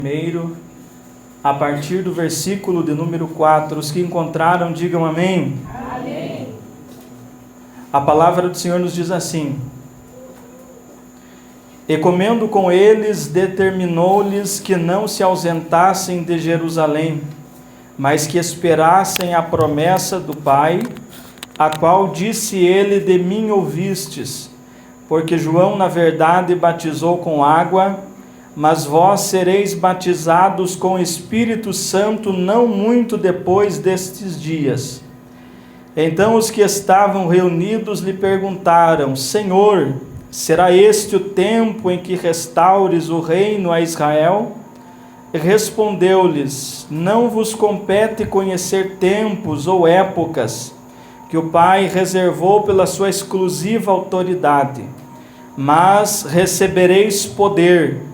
Primeiro, a partir do versículo de número 4, os que encontraram, digam amém. Amém. A palavra do Senhor nos diz assim: E comendo com eles, determinou-lhes que não se ausentassem de Jerusalém, mas que esperassem a promessa do Pai, a qual disse ele: de mim ouvistes, porque João na verdade batizou com água, mas vós sereis batizados com o Espírito Santo não muito depois destes dias. Então os que estavam reunidos lhe perguntaram: Senhor, será este o tempo em que restaures o reino a Israel? E respondeu-lhes: Não vos compete conhecer tempos ou épocas que o Pai reservou pela sua exclusiva autoridade, mas recebereis poder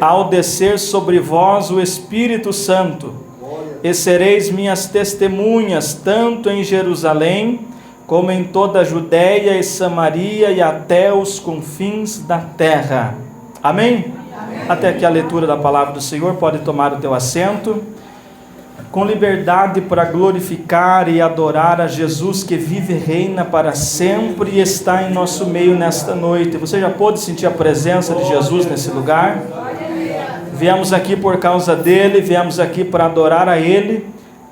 ao descer sobre vós o Espírito Santo, e sereis minhas testemunhas, tanto em Jerusalém, como em toda a Judeia e Samaria, e até os confins da terra. Amém? Amém. Até aqui a leitura da palavra do Senhor. Pode tomar o teu assento, com liberdade para glorificar e adorar a Jesus, que vive e reina para sempre e está em nosso meio nesta noite. Você já pôde sentir a presença de Jesus nesse lugar? Viemos aqui por causa dele, viemos aqui para adorar a ele,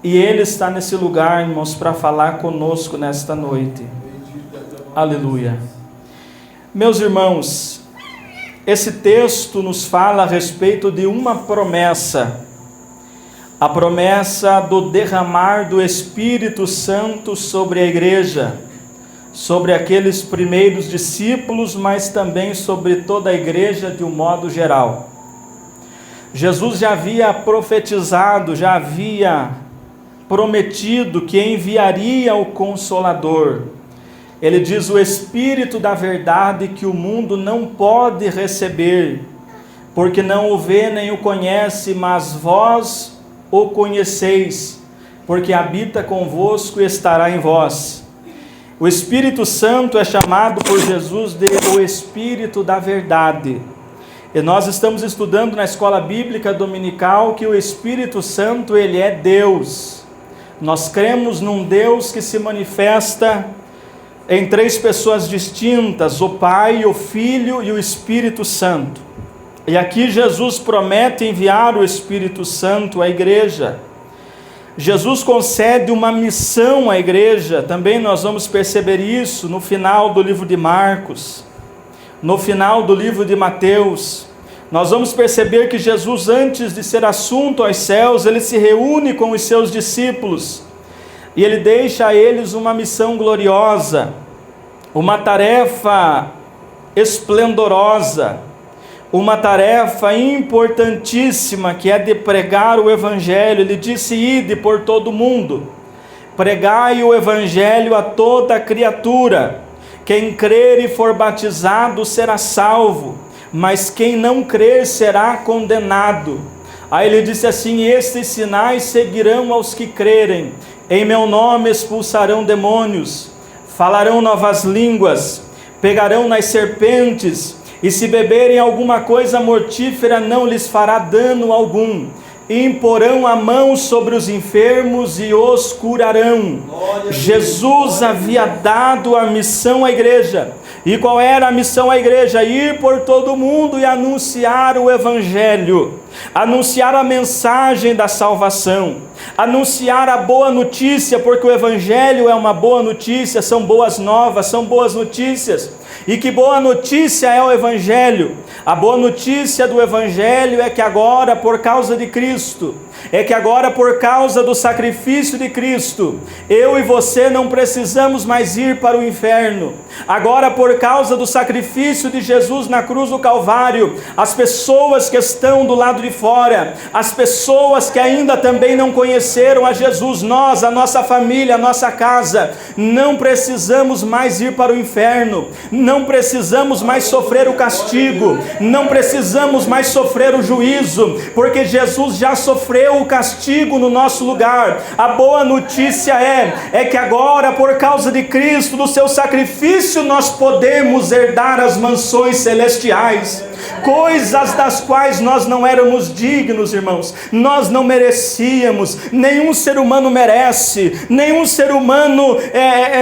e ele está nesse lugar, irmãos, para falar conosco nesta noite. Aleluia. Meus irmãos, esse texto nos fala a respeito de uma promessa, a promessa do derramar do Espírito Santo sobre a igreja, sobre aqueles primeiros discípulos, mas também sobre toda a igreja de um modo geral. Jesus já havia profetizado, já havia prometido que enviaria o Consolador. Ele diz: o Espírito da verdade, que o mundo não pode receber, porque não o vê nem o conhece, mas vós o conheceis, porque habita convosco e estará em vós. O Espírito Santo é chamado por Jesus de o Espírito da verdade. E nós estamos estudando na escola bíblica dominical que o Espírito Santo, ele é Deus. Nós cremos num Deus que se manifesta em três pessoas distintas: o Pai, o Filho e o Espírito Santo. E aqui Jesus promete enviar o Espírito Santo à igreja. Jesus concede uma missão à igreja. Também nós vamos perceber isso no final do livro de Marcos, no final do livro de Mateus. Nós vamos perceber que Jesus, antes de ser assunto aos céus, ele se reúne com os seus discípulos e ele deixa a eles uma missão gloriosa, uma tarefa esplendorosa, uma tarefa importantíssima, que é de pregar o Evangelho. Ele disse: ide por todo o mundo, pregai o Evangelho a toda criatura. Quem crer e for batizado será salvo, mas quem não crer será condenado. Aí ele disse assim: estes sinais seguirão aos que crerem. Em meu nome expulsarão demônios, falarão novas línguas, pegarão nas serpentes, e se beberem alguma coisa mortífera não lhes fará dano algum. Imporão a mão sobre os enfermos e os curarão. Jesus havia dado a missão à igreja. E qual era a missão à igreja? Ir por todo o mundo e anunciar o Evangelho, anunciar a mensagem da salvação, anunciar a boa notícia, porque o Evangelho é uma boa notícia, são boas novas, são boas notícias. E que boa notícia é o Evangelho? A boa notícia do Evangelho é que agora, por causa de Cristo, é que agora, por causa do sacrifício de Cristo, eu e você não precisamos mais ir para o inferno. Agora, por causa do sacrifício de Jesus na cruz do Calvário, as pessoas que estão do lado de fora, as pessoas que ainda também não conheceram a Jesus, nós, a nossa família, a nossa casa, não precisamos mais ir para o inferno, não precisamos mais sofrer o castigo, não precisamos mais sofrer o juízo, porque Jesus já sofreu o castigo no nosso lugar. A boa notícia é que agora, por causa de Cristo, do seu sacrifício, nós podemos herdar as mansões celestiais. coisas das quais nós não éramos dignos, irmãos, nós não merecíamos, nenhum ser humano merece, nenhum ser humano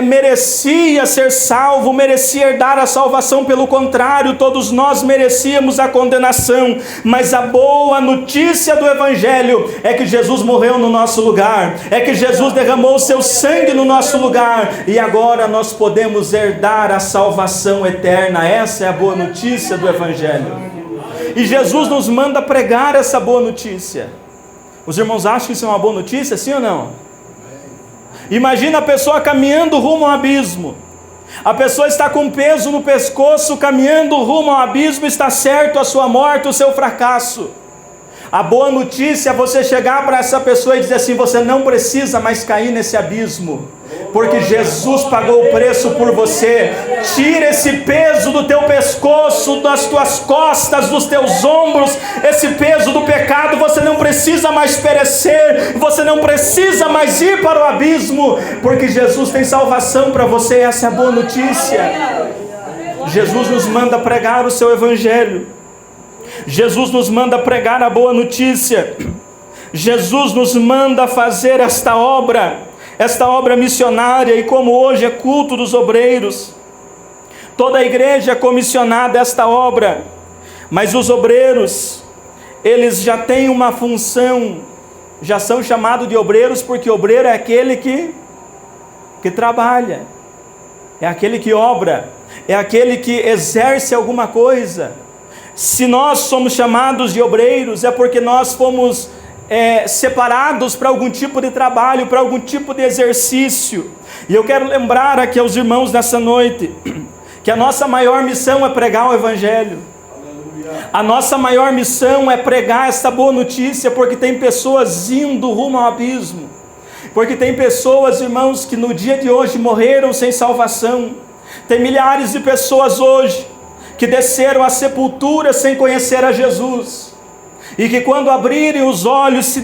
merecia ser salvo, merecia herdar a salvação, pelo contrário, todos nós merecíamos a condenação, mas a boa notícia do Evangelho é que Jesus morreu no nosso lugar, é que Jesus derramou o seu sangue no nosso lugar, e agora nós podemos herdar a salvação eterna. Essa é a boa notícia do Evangelho, e Jesus nos manda pregar essa boa notícia. Os irmãos acham que isso é uma boa notícia, sim ou não? Imagina a pessoa caminhando rumo ao abismo, a pessoa está com peso no pescoço, caminhando rumo ao abismo, está certo a sua morte, o seu fracasso. A boa notícia é você chegar para essa pessoa e dizer assim: você não precisa mais cair nesse abismo, porque Jesus pagou o preço por você. Tira esse peso do teu pescoço, das tuas costas, dos teus ombros, esse peso do pecado. Você não precisa mais perecer, você não precisa mais ir para o abismo, porque Jesus tem salvação para você. Essa é a boa notícia. Jesus nos manda pregar o seu Evangelho, Jesus nos manda pregar a boa notícia, Jesus nos manda fazer esta obra missionária. E como hoje é culto dos obreiros, toda a igreja é comissionada a esta obra, mas os obreiros, eles já têm uma função, já são chamados de obreiros, porque obreiro é aquele que trabalha, é aquele que obra, é aquele que exerce alguma coisa. Se nós somos chamados de obreiros, é porque nós fomos separados para algum tipo de trabalho, para algum tipo de exercício. E eu quero lembrar aqui aos irmãos nessa noite, que a nossa maior missão é pregar o Evangelho. A nossa maior missão é pregar esta boa notícia, porque tem pessoas indo rumo ao abismo, porque tem pessoas, irmãos, que no dia de hoje morreram sem salvação. Tem milhares de pessoas hoje que desceram à sepultura sem conhecer a Jesus, e que quando abrirem os olhos se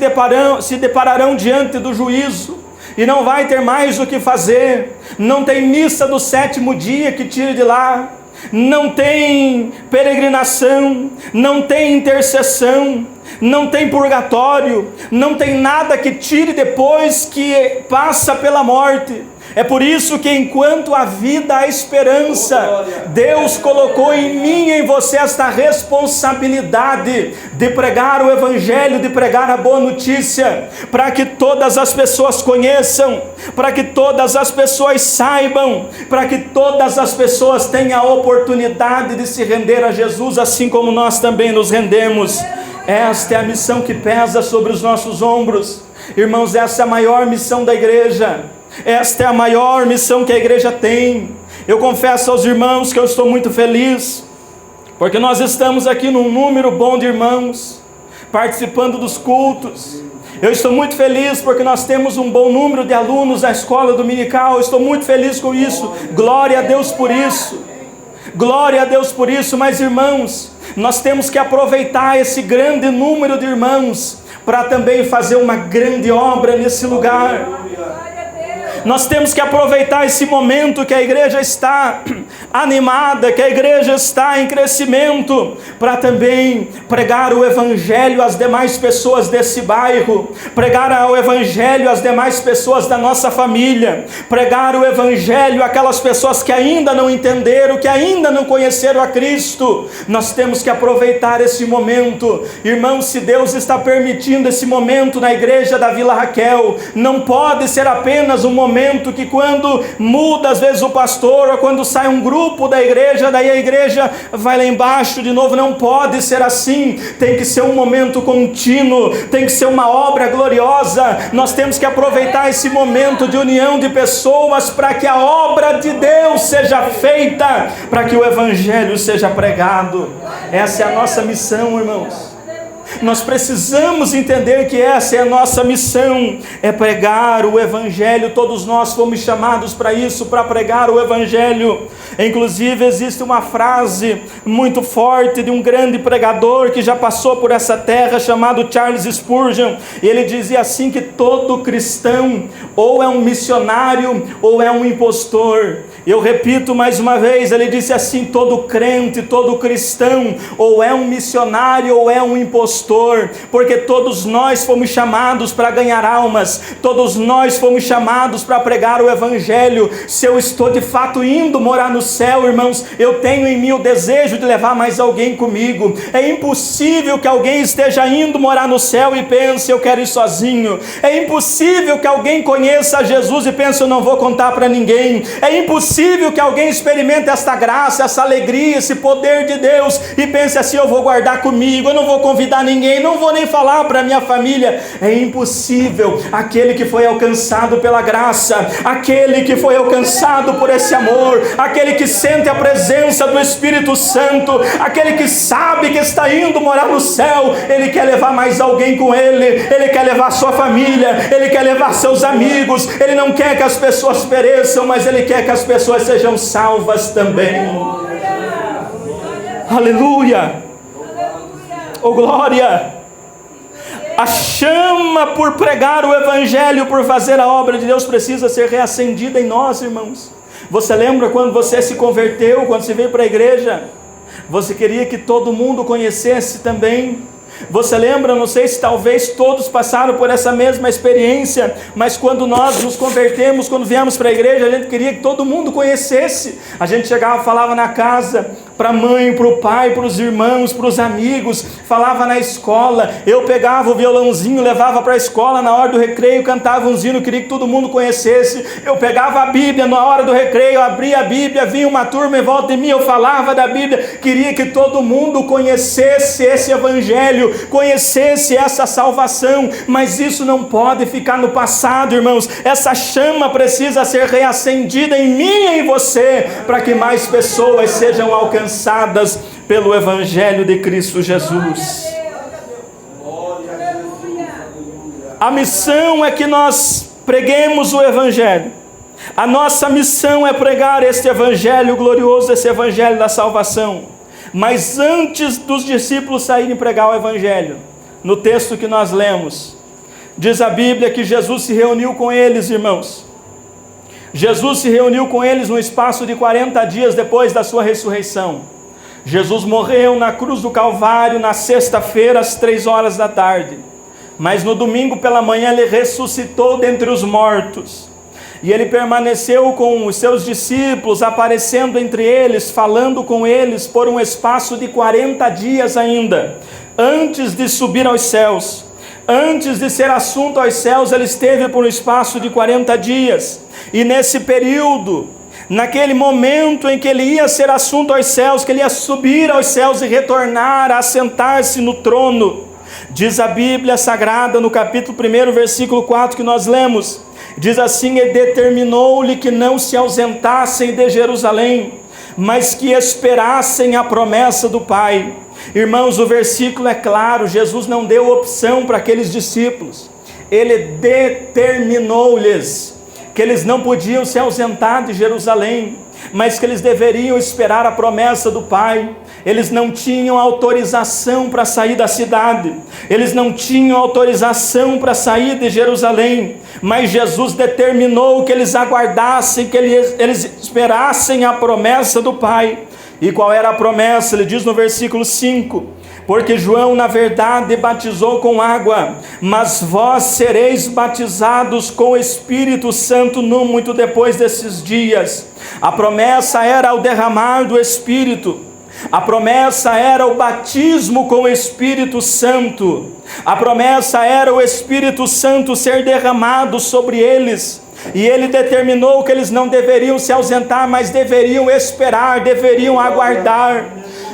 depararão diante do juízo, e não vai ter mais o que fazer. Não tem missa do 7º dia que tire de lá, não tem peregrinação, não tem intercessão, não tem purgatório, não tem nada que tire depois que passa pela morte. É por isso que enquanto há vida, há esperança. Deus colocou em mim e em você esta responsabilidade de pregar o Evangelho, de pregar a boa notícia, para que todas as pessoas conheçam, para que todas as pessoas saibam, para que todas as pessoas tenham a oportunidade de se render a Jesus, assim como nós também nos rendemos. Esta é a missão que pesa sobre os nossos ombros. Irmãos, essa é a maior missão da igreja. Esta é a maior missão que a igreja tem. Eu confesso aos irmãos que eu estou muito feliz, porque nós estamos aqui num número bom de irmãos, participando dos cultos. Eu estou muito feliz porque nós temos um bom número de alunos da escola dominical. Eu estou muito feliz com isso. Glória a Deus por isso. Glória a Deus por isso. Mas, irmãos, nós temos que aproveitar esse grande número de irmãos para também fazer uma grande obra nesse lugar. Nós temos que aproveitar esse momento que a igreja está animada, que a igreja está em crescimento, para também pregar o Evangelho às demais pessoas desse bairro, pregar o Evangelho às demais pessoas da nossa família, pregar o Evangelho àquelas pessoas que ainda não entenderam, que ainda não conheceram a Cristo. Nós temos que aproveitar esse momento. Irmãos, se Deus está permitindo esse momento na igreja da Vila Raquel, não pode ser apenas um momento que quando muda às vezes o pastor, ou quando sai um grupo da igreja, daí a igreja vai lá embaixo de novo. Não pode ser assim. Tem que ser um momento contínuo, tem que ser uma obra gloriosa. Nós temos que aproveitar esse momento de união de pessoas para que a obra de Deus seja feita, para que o Evangelho seja pregado. Essa é a nossa missão, irmãos. Nós precisamos entender que essa é a nossa missão, é pregar o Evangelho. Todos nós fomos chamados para isso, para pregar o Evangelho. Inclusive existe uma frase muito forte de um grande pregador que já passou por essa terra, chamado Charles Spurgeon, e ele dizia assim, que todo cristão ou é um missionário ou é um impostor. Eu repito mais uma vez, ele disse assim: todo crente, todo cristão, ou é um missionário ou é um impostor, porque todos nós fomos chamados para ganhar almas, todos nós fomos chamados para pregar o Evangelho. Se eu estou de fato indo morar no céu, irmãos, eu tenho em mim o desejo de levar mais alguém comigo. É impossível que alguém esteja indo morar no céu e pense: eu quero ir sozinho. É impossível que alguém conheça Jesus e pense: eu não vou contar para ninguém. É impossível que alguém experimente esta graça, essa alegria, esse poder de Deus e pense assim: eu vou guardar comigo, eu não vou convidar ninguém, não vou nem falar para minha família. É impossível. Aquele que foi alcançado pela graça, aquele que foi alcançado por esse amor, aquele que sente a presença do Espírito Santo, aquele que sabe que está indo morar no céu, ele quer levar mais alguém com ele quer levar sua família, ele quer levar seus amigos. Ele não quer que as pessoas pereçam, mas ele quer que as pessoas sejam salvas também. Aleluia! Oh glória! A chama por pregar o Evangelho, por fazer a obra de Deus, precisa ser reacendida em nós, irmãos. Você lembra quando você se converteu, quando você veio para a igreja? Você queria que todo mundo conhecesse também. Você lembra, não sei se talvez todos passaram por essa mesma experiência, mas quando nós nos convertemos, quando viemos para a igreja, a gente queria que todo mundo conhecesse. A gente chegava, falava na casa, para a mãe, para o pai, para os irmãos, para os amigos, falava na escola. Eu pegava o violãozinho, levava para a escola, na hora do recreio, cantava um hino, queria que todo mundo conhecesse. Eu pegava a Bíblia, na hora do recreio, abria a Bíblia, vinha uma turma em volta de mim, eu falava da Bíblia, queria que todo mundo conhecesse esse Evangelho, conhecesse essa salvação. Mas isso não pode ficar no passado, irmãos. Essa chama precisa ser reacendida em mim e em você, para que mais pessoas sejam alcançadas pelo Evangelho de Cristo Jesus. A missão é que nós preguemos o Evangelho. A nossa missão é pregar este Evangelho glorioso, esse Evangelho da salvação. Mas antes dos discípulos saírem pregar o Evangelho, no texto que nós lemos, diz a Bíblia que Jesus se reuniu com eles, irmãos. Jesus se reuniu com eles no espaço de 40 dias depois da sua ressurreição. Jesus morreu na cruz do Calvário na sexta-feira às 3 da tarde. Mas no domingo pela manhã ele ressuscitou dentre os mortos. E ele permaneceu com os seus discípulos, aparecendo entre eles, falando com eles por um espaço de 40 dias ainda, antes de subir aos céus. Antes de ser assunto aos céus, ele esteve por um espaço de 40 dias. E nesse período, naquele momento em que ele ia ser assunto aos céus, que ele ia subir aos céus e retornar a assentar-se no trono, diz a Bíblia Sagrada no capítulo 1, versículo 4 que nós lemos, diz assim: e determinou-lhe que não se ausentassem de Jerusalém, mas que esperassem a promessa do Pai. Irmãos, o versículo é claro. Jesus não deu opção para aqueles discípulos. Ele determinou-lhes que eles não podiam se ausentar de Jerusalém, mas que eles deveriam esperar a promessa do Pai. Eles não tinham autorização para sair da cidade, eles não tinham autorização para sair de Jerusalém, mas Jesus determinou que eles aguardassem, que eles esperassem a promessa do Pai. E qual era a promessa? Ele diz no versículo 5: porque João na verdade batizou com água, mas vós sereis batizados com o Espírito Santo não muito depois desses dias. A promessa era o derramar do Espírito. A promessa era o batismo com o Espírito Santo. A promessa era o Espírito Santo ser derramado sobre eles. E ele determinou que eles não deveriam se ausentar, mas deveriam esperar, deveriam aguardar.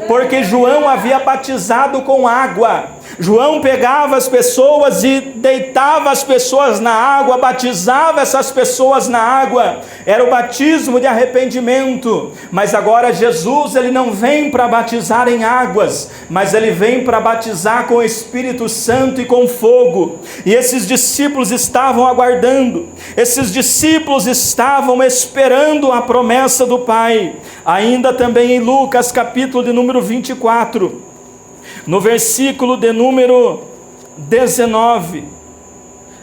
Porque João havia batizado com água. João pegava as pessoas e deitava as pessoas na água, batizava essas pessoas na água. Era o batismo de arrependimento. Mas agora Jesus, ele não vem para batizar em águas, mas ele vem para batizar com o Espírito Santo e com fogo. E esses discípulos estavam aguardando, esses discípulos estavam esperando a promessa do Pai. Ainda também em Lucas capítulo de número 24, no versículo de número 19,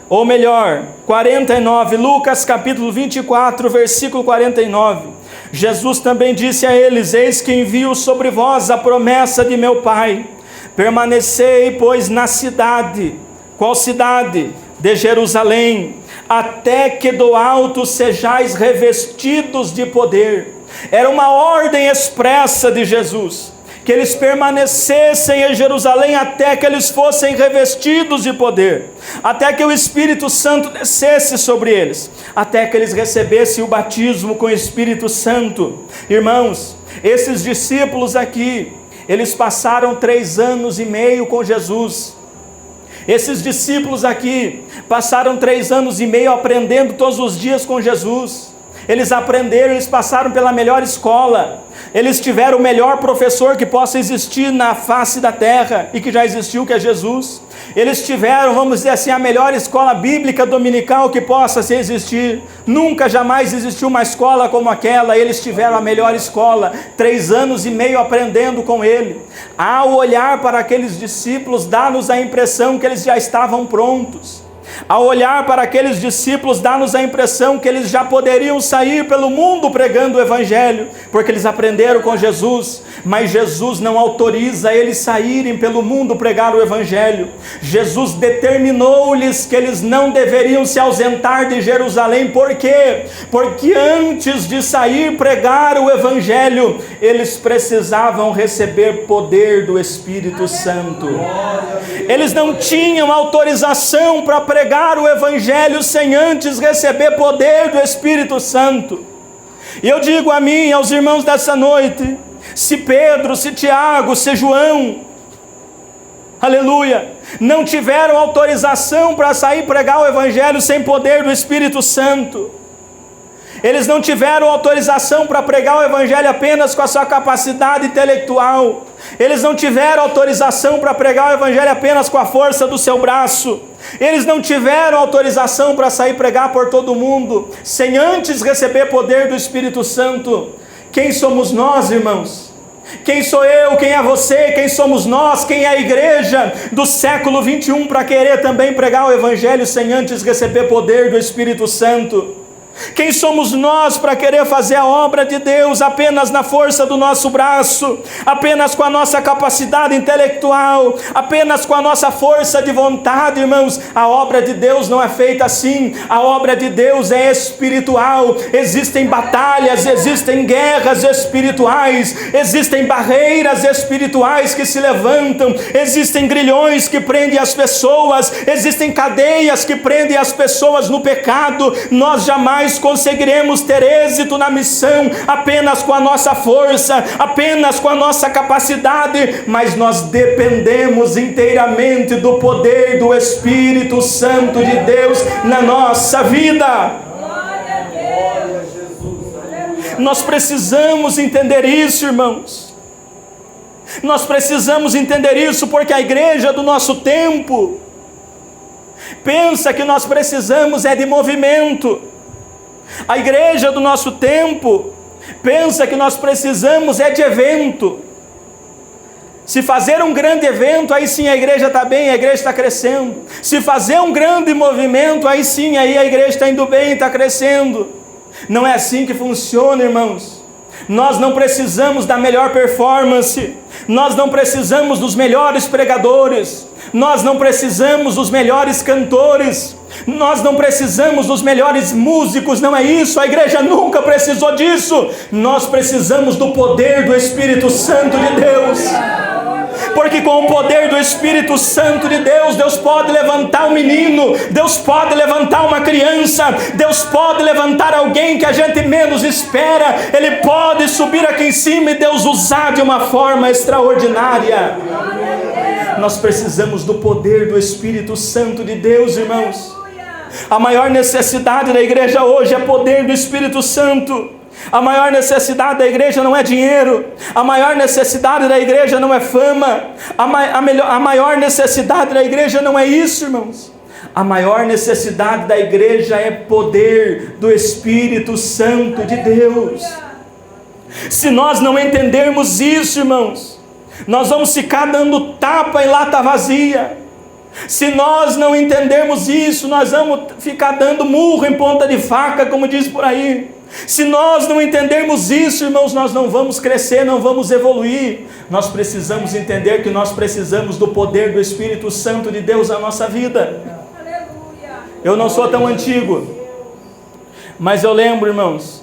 ou melhor, 49, Lucas capítulo 24, versículo 49, Jesus também disse a eles: eis que envio sobre vós a promessa de meu Pai. Permanecei, pois, na cidade. Qual cidade? De Jerusalém, até que do alto sejais revestidos de poder. Era uma ordem expressa de Jesus, que eles permanecessem em Jerusalém até que eles fossem revestidos de poder, até que o Espírito Santo descesse sobre eles, até que eles recebessem o batismo com o Espírito Santo. Irmãos, esses discípulos aqui, eles passaram 3 anos e meio com Jesus. Esses discípulos aqui passaram 3 anos e meio aprendendo todos os dias com Jesus. Eles aprenderam, eles passaram pela melhor escola, eles tiveram o melhor professor que possa existir na face da terra e que já existiu, que é Jesus. Eles tiveram, vamos dizer assim, a melhor escola bíblica dominical que possa se existir. Nunca, jamais existiu uma escola como aquela. Eles tiveram a melhor escola, 3 anos e meio aprendendo com ele. Ao olhar para aqueles discípulos, dá-nos a impressão que eles já estavam prontos. Ao olhar para aqueles discípulos, dá-nos a impressão que eles já poderiam sair pelo mundo pregando o Evangelho, porque eles aprenderam com Jesus, mas Jesus não autoriza eles saírem pelo mundo pregar o Evangelho. Jesus determinou-lhes que eles não deveriam se ausentar de Jerusalém. Por quê? Porque antes de sair pregar o Evangelho, eles precisavam receber poder do Espírito Santo. Eles não tinham autorização para pregar o Evangelho sem antes receber poder do Espírito Santo. E eu digo a mim, aos irmãos dessa noite, se Pedro, se Tiago, se João, aleluia, não tiveram autorização para sair pregar o Evangelho sem poder do Espírito Santo, eles não tiveram autorização para pregar o Evangelho apenas com a sua capacidade intelectual, eles não tiveram autorização para pregar o Evangelho apenas com a força do seu braço, eles não tiveram autorização para sair pregar por todo mundo, sem antes receber poder do Espírito Santo. Quem somos nós, irmãos? Quem sou eu? Quem é você? Quem somos nós? Quem é a igreja do século 21 para querer também pregar o Evangelho sem antes receber poder do Espírito Santo? Quem somos nós para querer fazer a obra de Deus apenas na força do nosso braço, apenas com a nossa capacidade intelectual, apenas com a nossa força de vontade? Irmãos, a obra de Deus não é feita assim. A obra de Deus é espiritual. Existem batalhas, existem guerras espirituais, existem barreiras espirituais que se levantam, existem grilhões que prendem as pessoas, existem cadeias que prendem as pessoas no pecado. Nós jamais conseguiremos ter êxito na missão apenas com a nossa força, apenas com a nossa capacidade, mas nós dependemos inteiramente do poder do Espírito Santo de Deus na nossa vida. Nós precisamos entender isso, irmãos. Nós precisamos entender isso, porque a igreja do nosso tempo pensa que nós precisamos de movimento. A igreja do nosso tempo pensa que nós precisamos de evento. Se fazer um grande evento, aí sim a igreja está bem, a igreja está crescendo. Se fazer um grande movimento, aí sim, aí a igreja está indo bem, está crescendo. Não é assim que funciona, irmãos. Nós não precisamos da melhor performance, nós não precisamos dos melhores pregadores, nós não precisamos dos melhores cantores, nós não precisamos dos melhores músicos, não é isso, a igreja nunca precisou disso. Nós precisamos do poder do Espírito Santo de Deus, porque com o poder do Espírito Santo de Deus, Deus pode levantar um menino, Deus pode levantar uma criança, Deus pode levantar alguém que a gente menos espera, Ele pode subir aqui em cima e Deus usar de uma forma extraordinária. Nós precisamos do poder do Espírito Santo de Deus, irmãos. A maior necessidade da igreja hoje é poder do Espírito Santo. A maior necessidade da igreja não é dinheiro, a maior necessidade da igreja não é fama, a maior necessidade da igreja não é isso, irmãos. A maior necessidade da igreja é poder do Espírito Santo de Deus. Se nós não entendermos isso, irmãos, nós vamos ficar dando tapa em lata vazia. Se nós não entendermos isso, nós vamos ficar dando murro em ponta de faca, como diz por aí. Se nós não entendermos isso, irmãos, nós não vamos crescer, não vamos evoluir. Nós precisamos entender que nós precisamos do poder do Espírito Santo de Deus na nossa vida. Eu não sou tão antigo, mas eu lembro, irmãos,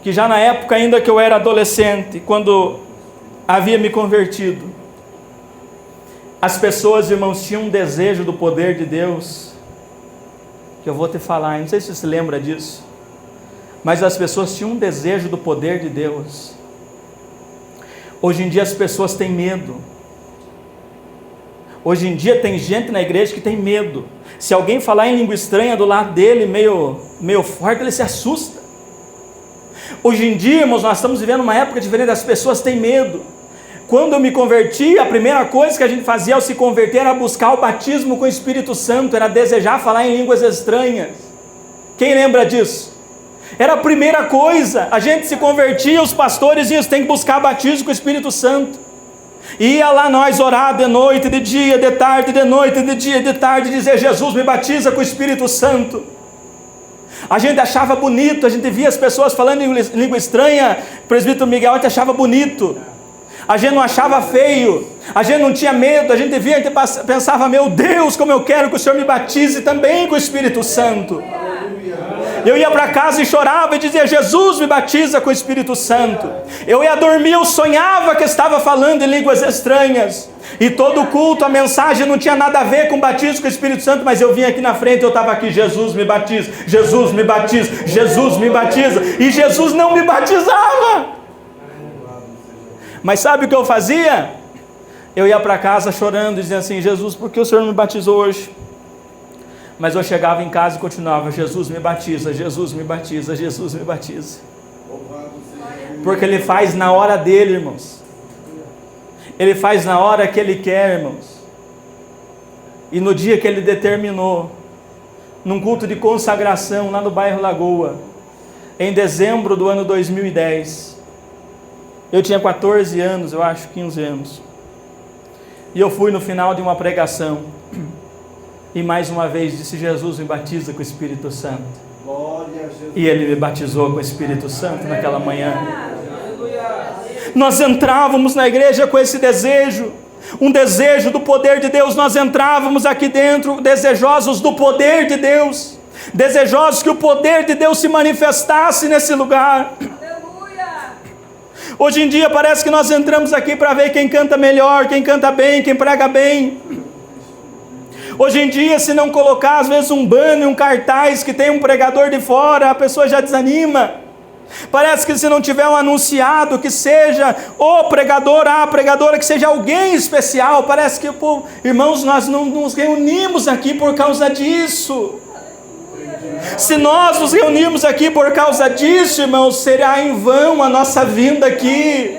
que já na época ainda que eu era adolescente, quando havia me convertido, as pessoas, irmãos, tinham um desejo do poder de Deus, que eu vou te falar, não sei se você se lembra disso, mas as pessoas tinham um desejo do poder de Deus. Hoje em dia as pessoas têm medo. Hoje em dia tem gente na igreja que tem medo. Se alguém falar em língua estranha do lado dele, meio forte, ele se assusta. Hoje em dia, irmãos, nós estamos vivendo uma época diferente, as pessoas têm medo. Quando eu me converti, a primeira coisa que a gente fazia ao se converter era buscar o batismo com o Espírito Santo, era desejar falar em línguas estranhas. Quem lembra disso? Era a primeira coisa. A gente se convertia, os pastores iam, tem que buscar batismo com o Espírito Santo. Ia lá nós orar de noite, de dia, de tarde, de noite, de dia, de tarde, dizer: Jesus, me batiza com o Espírito Santo. A gente achava bonito, a gente via as pessoas falando em língua estranha, o presbítero Miguel, a gente achava bonito. A gente não achava feio, a gente não tinha medo, a gente via, a gente pensava: meu Deus, como eu quero que o Senhor me batize também com o Espírito Santo. Eu ia para casa e chorava e dizia: Jesus, me batiza com o Espírito Santo. Eu ia dormir, eu sonhava que estava falando em línguas estranhas. E todo culto, a mensagem não tinha nada a ver com batismo com o Espírito Santo, mas eu vinha aqui na frente, eu estava aqui: Jesus me batiza, Jesus me batiza, Jesus me batiza. E Jesus não me batizava. Mas sabe o que eu fazia? Eu ia para casa chorando, dizendo assim: Jesus, por que o Senhor não me batizou hoje? Mas eu chegava em casa e continuava: Jesus me batiza, Jesus me batiza, Jesus me batiza. Porque Ele faz na hora dele, irmãos. Ele faz na hora que Ele quer, irmãos. E no dia que Ele determinou, num culto de consagração lá no bairro Lagoa, em dezembro do ano 2010, eu tinha 14 anos, eu acho, 15 anos. E eu fui no final de uma pregação. E mais uma vez disse: Jesus me batiza com o Espírito Santo. E Ele me batizou com o Espírito Santo naquela manhã. Nós entrávamos na igreja com esse desejo, um desejo do poder de Deus. Nós entrávamos aqui dentro desejosos do poder de Deus, desejosos que o poder de Deus se manifestasse nesse lugar. Hoje em dia parece que nós entramos aqui para ver quem canta melhor, quem canta bem, quem prega bem. Hoje em dia, se não colocar às vezes um banner, um cartaz que tem um pregador de fora, a pessoa já desanima. Parece que se não tiver um anunciado que seja o pregador, a pregadora, que seja alguém especial, parece que, irmãos, nós não nos reunimos aqui por causa disso. Se nós nos reunirmos aqui por causa disso, irmãos, será em vão a nossa vinda aqui.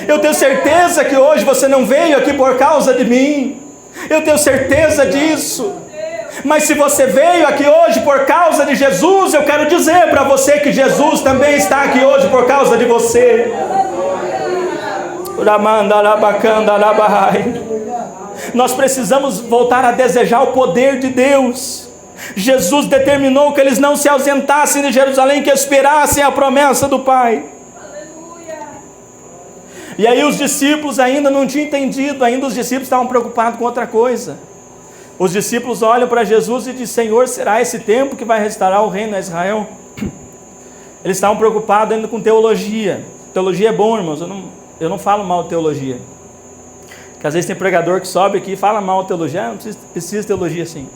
Eu tenho certeza que hoje você não veio aqui por causa de mim. Eu tenho certeza disso. Mas se você veio aqui hoje por causa de Jesus, eu quero dizer para você que Jesus também está aqui hoje por causa de você. Nós precisamos voltar a desejar o poder de Deus. Jesus determinou que eles não se ausentassem de Jerusalém, que esperassem a promessa do Pai. E aí os discípulos ainda não tinham entendido, ainda os discípulos estavam preocupados com outra coisa. Os discípulos olham para Jesus e dizem: Senhor, será esse tempo que vai restaurar o reino a Israel? Eles estavam preocupados ainda com teologia. Teologia é bom, irmãos, eu não falo mal de teologia. Porque às vezes tem pregador que sobe aqui e fala mal de teologia. Não precisa de teologia assim.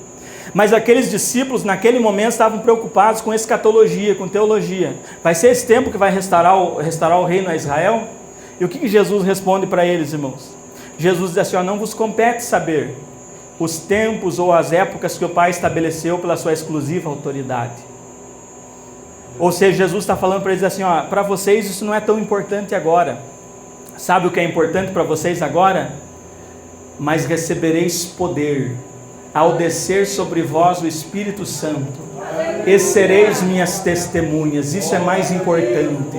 Mas aqueles discípulos naquele momento estavam preocupados com escatologia, com teologia. Vai ser esse tempo que vai restaurar o reino a Israel? E o que Jesus responde para eles, irmãos? Jesus diz assim: não vos compete saber os tempos ou as épocas que o Pai estabeleceu pela sua exclusiva autoridade. Ou seja, Jesus está falando para eles assim: para vocês isso não é tão importante agora. Sabe o que é importante para vocês agora? Mas recebereis poder ao descer sobre vós o Espírito Santo, e sereis minhas testemunhas. Isso é mais importante.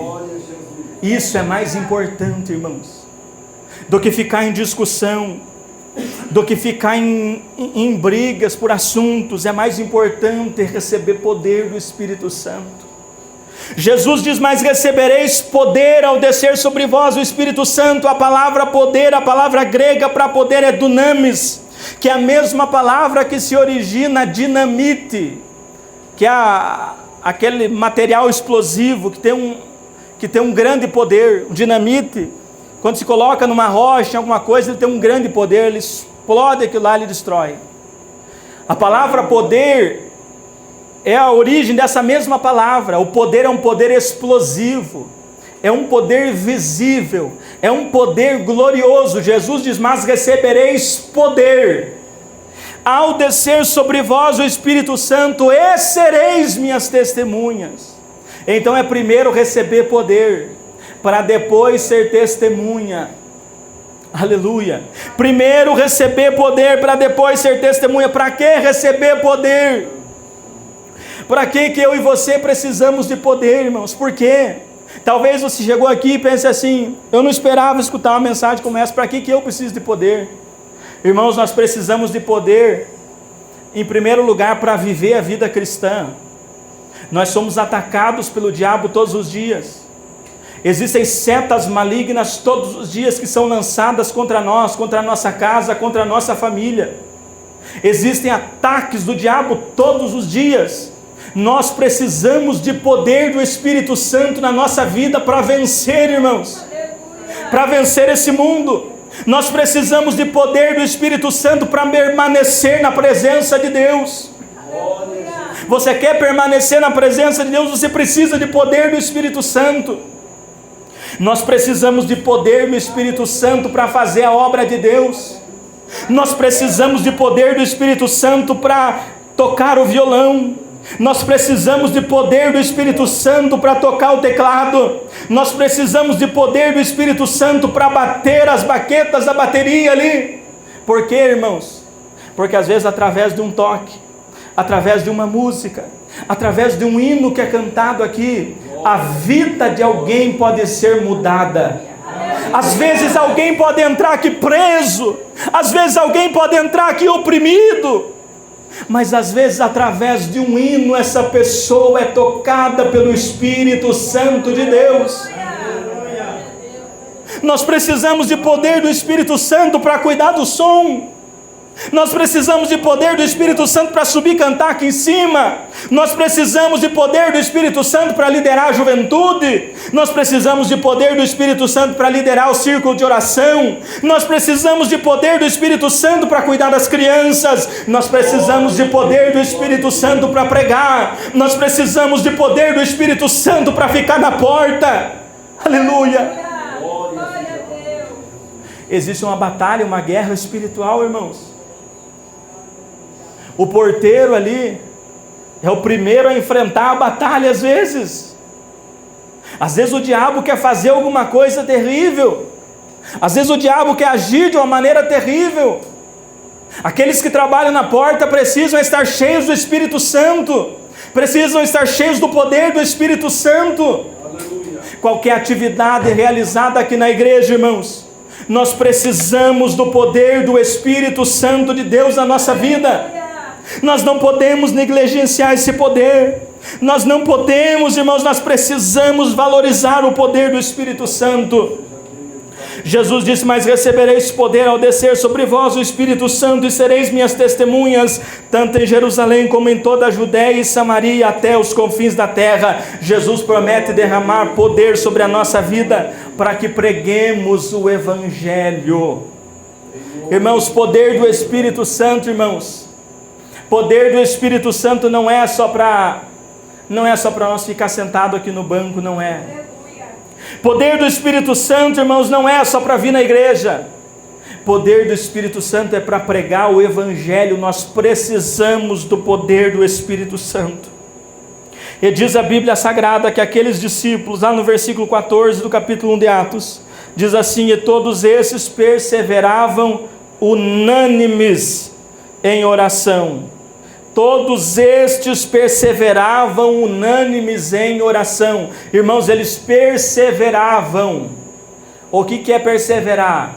Isso é mais importante, irmãos, do que ficar em discussão, do que ficar em brigas por assuntos. É mais importante receber poder do Espírito Santo. Jesus diz: mas recebereis poder ao descer sobre vós o Espírito Santo. A palavra poder, a palavra grega para poder é dunamis, que é a mesma palavra que se origina dinamite, que é aquele material explosivo que tem um grande poder. O dinamite, quando se coloca numa rocha, em alguma coisa, ele tem um grande poder, ele explode aquilo lá, ele destrói. A palavra poder é a origem dessa mesma palavra. O poder é um poder explosivo, é um poder visível, é um poder glorioso. Jesus diz: mas recebereis poder ao descer sobre vós o Espírito Santo, e sereis minhas testemunhas. Então é primeiro receber poder, para depois ser testemunha. Aleluia. Primeiro receber poder, para depois ser testemunha. Para que receber poder? Para que eu e você precisamos de poder, irmãos? Por quê? Talvez você chegou aqui e pense assim: eu não esperava escutar uma mensagem como essa. Para que eu preciso de poder? Irmãos, nós precisamos de poder, em primeiro lugar, para viver a vida cristã. Nós somos atacados pelo diabo todos os dias. Existem setas malignas todos os dias que são lançadas contra nós, contra a nossa casa, contra a nossa família. Existem ataques do diabo todos os dias. Nós precisamos de poder do Espírito Santo na nossa vida para vencer, irmãos, para vencer esse mundo. Nós precisamos de poder do Espírito Santo para permanecer na presença de Deus. Você quer permanecer na presença de Deus? Você precisa de poder do Espírito Santo. Nós precisamos de poder do Espírito Santo para fazer a obra de Deus. Nós precisamos de poder do Espírito Santo para tocar o violão. Nós precisamos de poder do Espírito Santo para tocar o teclado. Nós precisamos de poder do Espírito Santo para bater as baquetas da bateria ali. Por quê, irmãos? Porque às vezes através de um toque, através de uma música, através de um hino que é cantado aqui, a vida de alguém pode ser mudada. Às vezes alguém pode entrar aqui preso, às vezes alguém pode entrar aqui oprimido, mas às vezes através de um hino essa pessoa é tocada pelo Espírito Santo de Deus. Nós precisamos de poder do Espírito Santo para cuidar do som. Nós precisamos de poder do Espírito Santo para subir e cantar aqui em cima. Nós precisamos de poder do Espírito Santo para liderar a juventude. Nós precisamos de poder do Espírito Santo para liderar o círculo de oração. Nós precisamos de poder do Espírito Santo para cuidar das crianças. Nós precisamos de poder do Espírito Santo para pregar. Nós precisamos de poder do Espírito Santo para ficar na porta. Aleluia. Existe uma batalha, uma guerra espiritual, irmãos. O porteiro ali é o primeiro a enfrentar a batalha às vezes. Às vezes o diabo quer fazer alguma coisa terrível. Às vezes o diabo quer agir de uma maneira terrível. Aqueles que trabalham na porta precisam estar cheios do Espírito Santo. Precisam estar cheios do poder do Espírito Santo. Aleluia. Qualquer atividade realizada aqui na igreja, irmãos, nós precisamos do poder do Espírito Santo de Deus na nossa vida. Nós não podemos negligenciar esse poder. Nós não podemos, irmãos, nós precisamos valorizar o poder do Espírito Santo. Jesus disse: mas recebereis poder ao descer sobre vós o Espírito Santo, e sereis minhas testemunhas, tanto em Jerusalém como em toda a Judéia e Samaria, até os confins da terra. Jesus promete derramar poder sobre a nossa vida, para que preguemos o Evangelho. Irmãos, poder do Espírito Santo, irmãos, poder do Espírito Santo não é só para nós ficar sentado aqui no banco, não é. Poder do Espírito Santo, irmãos, não é só para vir na igreja. Poder do Espírito Santo é para pregar o Evangelho. Nós precisamos do poder do Espírito Santo. E diz a Bíblia Sagrada que aqueles discípulos, lá no versículo 14 do capítulo 1 de Atos, diz assim: e todos esses perseveravam unânimes em oração. Todos estes perseveravam unânimes em oração. Irmãos, eles perseveravam. O que é perseverar?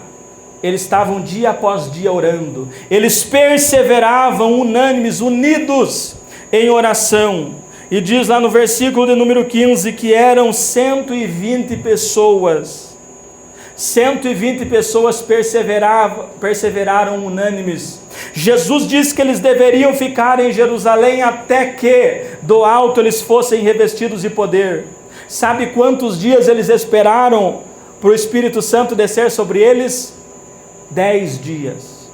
Eles estavam dia após dia orando. Eles perseveravam unânimes, unidos em oração. E diz lá no versículo de número 15 que eram 120 pessoas. 120 pessoas perseveraram unânimes. Jesus disse que eles deveriam ficar em Jerusalém até que do alto eles fossem revestidos de poder. Sabe quantos dias eles esperaram para o Espírito Santo descer sobre eles? 10 dias.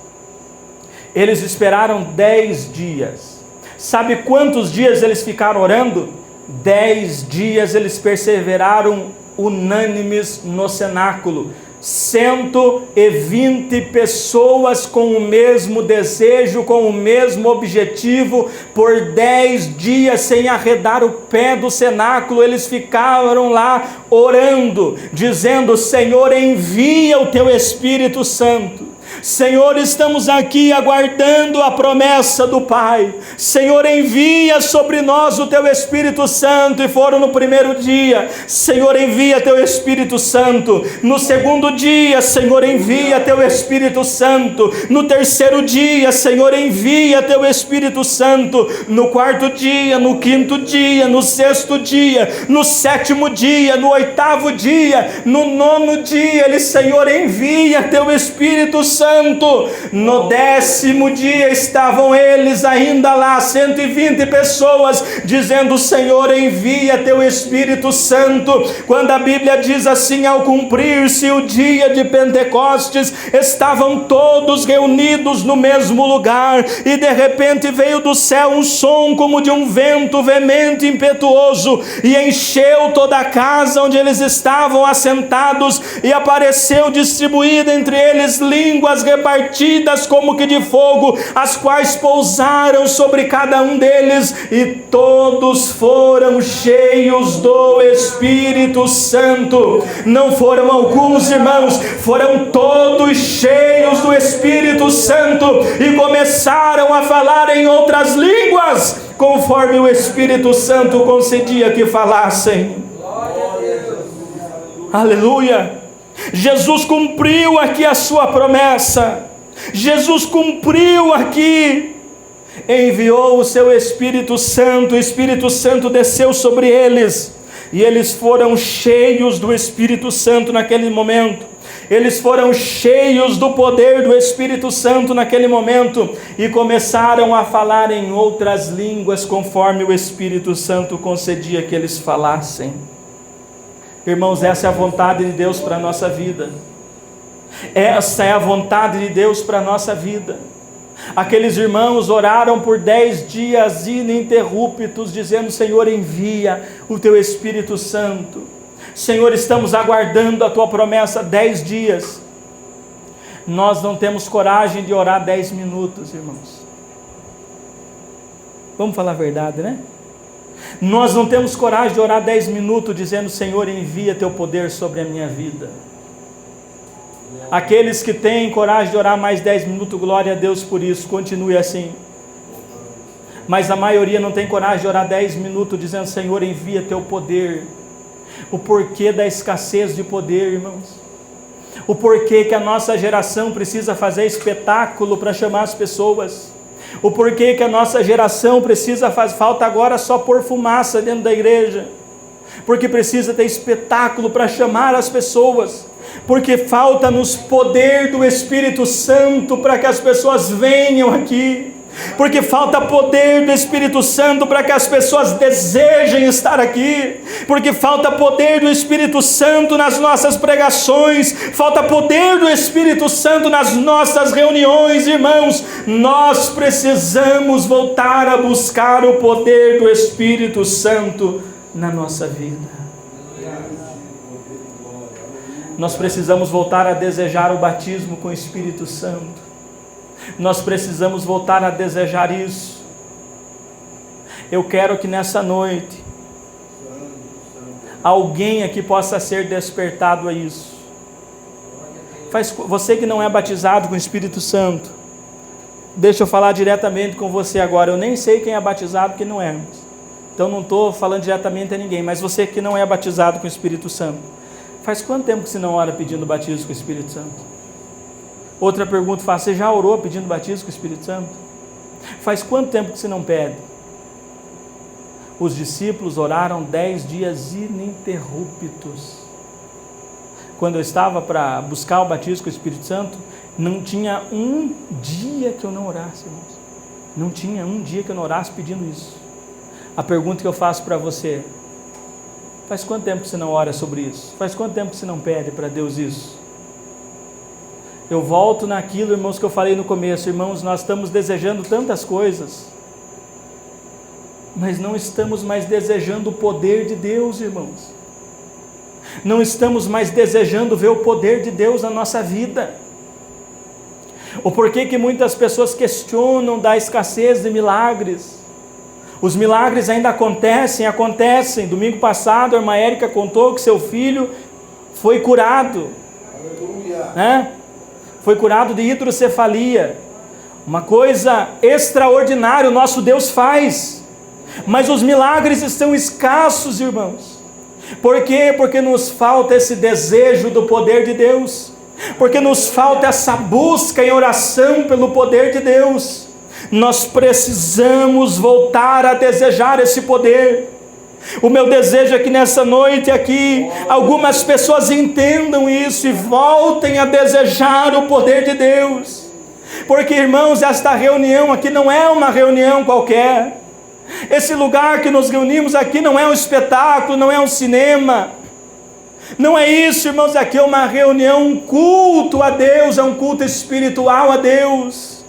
Eles esperaram 10 dias. Sabe quantos dias eles ficaram orando? 10 dias eles perseveraram unânimes no cenáculo. 120 pessoas com o mesmo desejo, com o mesmo objetivo, por 10 dias sem arredar o pé do cenáculo, eles ficaram lá orando, dizendo: Senhor, envia o teu Espírito Santo. Senhor, estamos aqui aguardando a promessa do Pai. Senhor, envia sobre nós o teu Espírito Santo. E foram no primeiro dia: Senhor, envia teu Espírito Santo. No segundo dia: Senhor, envia teu Espírito Santo. No terceiro dia: Senhor, envia teu Espírito Santo. No quarto dia, no quinto dia, no sexto dia, no sétimo dia, no oitavo dia, no nono dia, ele: Senhor, envia teu Espírito Santo. No 10º dia estavam eles ainda lá, 120 pessoas, dizendo: Senhor, envia teu Espírito Santo. Quando a Bíblia diz assim: ao cumprir-se o dia de Pentecostes, estavam todos reunidos no mesmo lugar, e de repente veio do céu um som como de um vento veemente e impetuoso, e encheu toda a casa onde eles estavam assentados, e apareceu distribuída entre eles línguas repartidas como que de fogo, as quais pousaram sobre cada um deles, e todos foram cheios do Espírito Santo. Não foram alguns, irmãos, foram todos cheios do Espírito Santo, e começaram a falar em outras línguas, conforme o Espírito Santo concedia que falassem. Aleluia! Jesus cumpriu aqui a sua promessa. Jesus cumpriu aqui, enviou o seu Espírito Santo. O Espírito Santo desceu sobre eles, e eles foram cheios do Espírito Santo naquele momento. Eles foram cheios do poder do Espírito Santo naquele momento, e começaram a falar em outras línguas, conforme o Espírito Santo concedia que eles falassem. Irmãos, essa é a vontade de Deus para a nossa vida. Essa é a vontade de Deus para a nossa vida. Aqueles irmãos oraram por 10 dias ininterruptos, dizendo: Senhor, envia o teu Espírito Santo. Senhor, estamos aguardando a tua promessa. 10 dias. Nós não temos coragem de orar 10 minutos, irmãos. Vamos falar a verdade, né? Nós não temos coragem de orar 10 minutos dizendo: Senhor, envia teu poder sobre a minha vida. Aqueles que têm coragem de orar mais 10 minutos, glória a Deus por isso, continue assim. Mas a maioria não tem coragem de orar 10 minutos dizendo: Senhor, envia teu poder. O porquê da escassez de poder, irmãos? O porquê que a nossa geração precisa fazer espetáculo para chamar as pessoas? O porquê que a nossa geração precisa falta agora só pôr fumaça dentro da igreja? Porque precisa ter espetáculo para chamar as pessoas. Porque falta-nos poder do Espírito Santo para que as pessoas venham aqui. Porque falta poder do Espírito Santo para que as pessoas desejem estar aqui. Porque falta poder do Espírito Santo nas nossas pregações. Falta poder do Espírito Santo nas nossas reuniões, irmãos. Nós precisamos voltar a buscar o poder do Espírito Santo na nossa vida. Nós precisamos voltar a desejar o batismo com o Espírito Santo. Nós precisamos voltar a desejar isso. Eu quero que nessa noite alguém aqui possa ser despertado a isso. Você que não é batizado com o Espírito Santo, deixa eu falar diretamente com você agora. Eu nem sei quem é batizado e quem não é, então não estou falando diretamente a ninguém. Mas você que não é batizado com o Espírito Santo, faz quanto tempo que você não ora pedindo batismo com o Espírito Santo? Outra pergunta fácil: você já orou pedindo batismo com o Espírito Santo? Faz quanto tempo que você não pede? Os discípulos oraram 10 dias ininterruptos. Quando eu estava para buscar o batismo com o Espírito Santo, não tinha um dia que eu não orasse, irmãos. Não tinha um dia que eu não orasse pedindo isso. A pergunta que eu faço para você: faz quanto tempo que você não ora sobre isso? Faz quanto tempo que você não pede para Deus isso? Eu volto naquilo, irmãos, que eu falei no começo. Irmãos, nós estamos desejando tantas coisas, mas não estamos mais desejando o poder de Deus, irmãos. Não estamos mais desejando ver o poder de Deus na nossa vida. O porquê que muitas pessoas questionam da escassez de milagres. Os milagres ainda acontecem. Domingo passado a irmã Érica contou que seu filho foi curado. Aleluia. Foi curado de hidrocefalia. Uma coisa extraordinária o nosso Deus faz. Mas os milagres estão escassos, irmãos. Por quê? Porque nos falta esse desejo do poder de Deus. Porque nos falta essa busca em oração pelo poder de Deus. Nós precisamos voltar a desejar esse poder. O meu desejo é que nessa noite aqui, algumas pessoas entendam isso e voltem a desejar o poder de Deus. Porque, irmãos, esta reunião aqui não é uma reunião qualquer. Esse lugar que nos reunimos aqui não é um espetáculo, não é um cinema. Não é isso, irmãos, aqui é uma reunião, um culto a Deus, é um culto espiritual a Deus.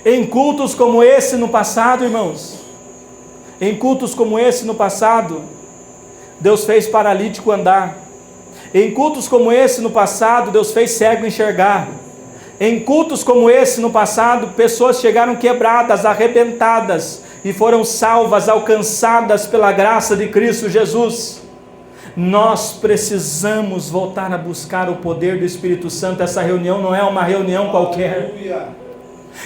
Em cultos como esse no passado, irmãos, em cultos como esse no passado, Deus fez paralítico andar. Em cultos como esse no passado, Deus fez cego enxergar. Em cultos como esse no passado, pessoas chegaram quebradas, arrebentadas e foram salvas, alcançadas pela graça de Cristo Jesus. Nós precisamos voltar a buscar o poder do Espírito Santo. Essa reunião não é uma reunião qualquer.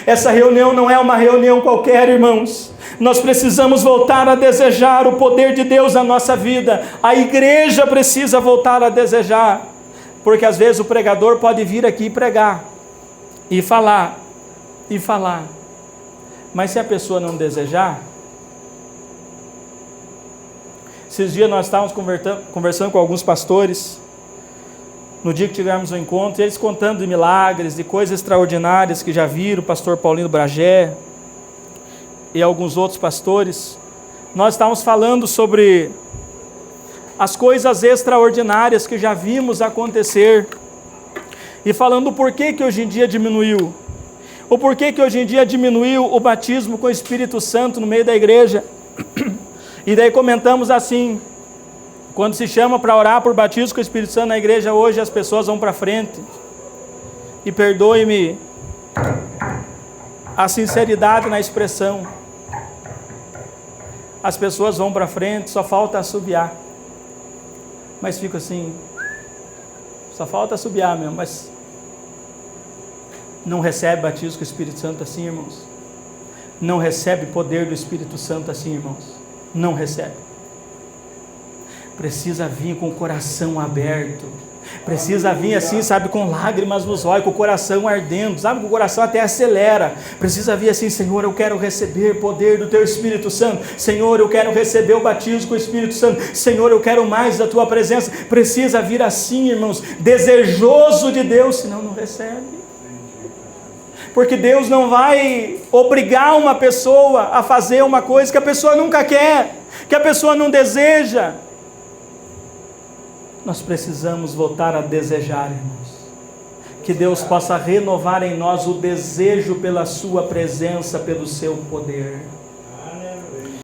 Essa reunião não é uma reunião qualquer, irmãos. Nós precisamos voltar a desejar o poder de Deus na nossa vida. A igreja precisa voltar a desejar. Porque às vezes o pregador pode vir aqui e pregar, e falar, mas se a pessoa não desejar. Esses dias nós estávamos conversando com alguns pastores, no dia que tivemos um encontro, eles contando de milagres, de coisas extraordinárias que já viram, o pastor Paulino Bragé e alguns outros pastores. Nós estávamos falando sobre as coisas extraordinárias que já vimos acontecer, e falando o porquê que hoje em dia diminuiu. O porquê que hoje em dia diminuiu o batismo com o Espírito Santo no meio da igreja. E daí comentamos assim: quando se chama para orar por batismo com o Espírito Santo na igreja hoje, as pessoas vão para frente. E perdoe-me a sinceridade na expressão. As pessoas vão para frente, só falta assobiar. Mas fica assim, só falta assobiar mesmo, mas não recebe batismo com o Espírito Santo assim, irmãos. Não recebe poder do Espírito Santo assim, irmãos. Não recebe. Precisa vir com o coração aberto. Precisa vir assim, sabe, com lágrimas nos olhos, com o coração ardendo, sabe, com o coração até acelera. Precisa vir assim: Senhor, eu quero receber poder do Teu Espírito Santo. Senhor, eu quero receber o batismo com o Espírito Santo. Senhor, eu quero mais da Tua presença. Precisa vir assim, irmãos, desejoso de Deus, senão não recebe. Porque Deus não vai obrigar uma pessoa a fazer uma coisa que a pessoa nunca quer, que a pessoa não deseja. Nós precisamos voltar a desejar, irmãos. Que Deus possa renovar em nós o desejo pela Sua presença, pelo Seu poder.